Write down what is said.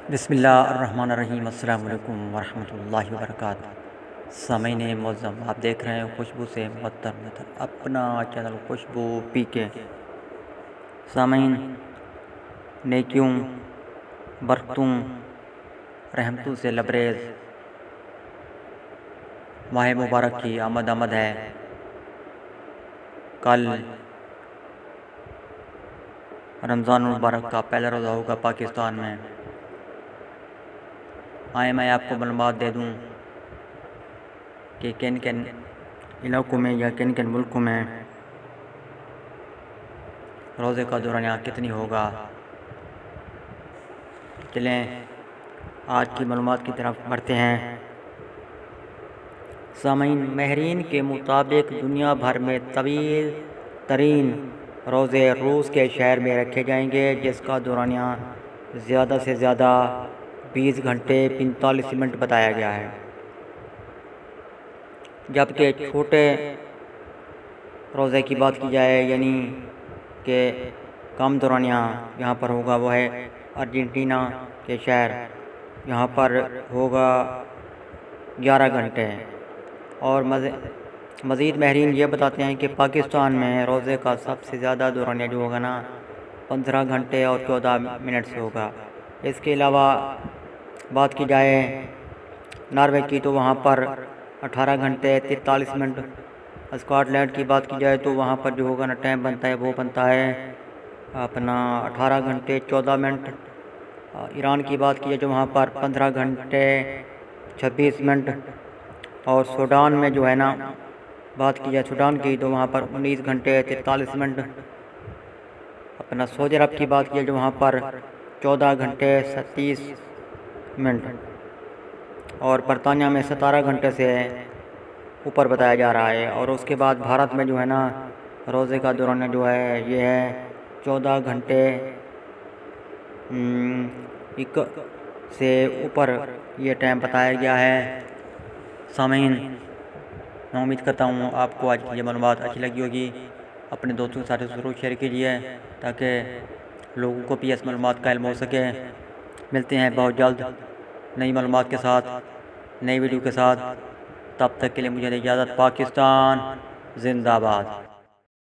बिस्मिल्लाहिर्रहमानिर्रहीम। अस्सलाम वालेकुम वरहमतुल्लाहि वबरकातुहू। सामीन मुअज़्ज़म, आप देख रहे हैं खुशबू से मुअत्तर अपना चैनल खुशबू पीके। सामीन, नेकियों, बरकतों, रहमतों से लबरेज़ माह मुबारक की आमद आमद है। कल रमज़ान मुबारक का पहला रोज़ा होगा पाकिस्तान में। आए मैं आपको मालूमात दे दूँ कि किन किन इलाकों में या किन किन मुल्कों में रोज़े का दौरान कितनी होगा। चलें आज की मालूमात की तरफ बढ़ते हैं। सामीन, माहिरीन के मुताबिक दुनिया भर में तवील तरीन रोज़े रूस के शहर में रखे जाएंगे, जिसका दौरानिया ज़्यादा से ज़्यादा 20 घंटे 45 मिनट बताया गया है। जबकि छोटे रोज़े की बात की जाए यानी कि कम दौरानिया यहाँ पर होगा, वो है अर्जेंटीना के शहर, यहाँ पर होगा 11 घंटे। और मज़ीद माहिरीन ये बताते हैं कि पाकिस्तान में रोज़े का सबसे ज़्यादा दौरानिया जो होगा ना 15 घंटे और 14 मिनट से होगा। इसके अलावा बात की जाए नॉर्वे की तो वहाँ पर 18 घंटे 43 मिनट। स्कॉटलैंड की बात की जाए तो वहाँ पर जो होगा ना टाइम बनता है वो बनता है अपना 18 घंटे 14 मिनट। ईरान की बात की जाए जो वहाँ पर 15 घंटे 26 मिनट। और सूडान में जो है ना बात की जाए सूडान की तो वहाँ पर 19 घंटे 43 मिनट। अपना सऊदी अरब की बात की जाए जो वहाँ पर 14 घंटे 37 मिनट। और बरतानिया में 17 घंटे से ऊपर बताया जा रहा है। और उसके बाद भारत में जो है ना रोज़े का दौरान जो है ये है 14 घंटे एक से ऊपर ये टाइम बताया गया है। सामीन, मैं उम्मीद करता हूँ आपको आज की ये मालूमात अच्छी लगी होगी। अपने दोस्तों के साथ ज़रूर शेयर कीजिए ताकि लोगों को भी इस मालूमात का इल्म हो सके। मिलते हैं बहुत जल्द नई मालूमात के साथ, नई वीडियो के साथ। तब तक के लिए मुझे इजाज़त। पाकिस्तान जिंदाबाद।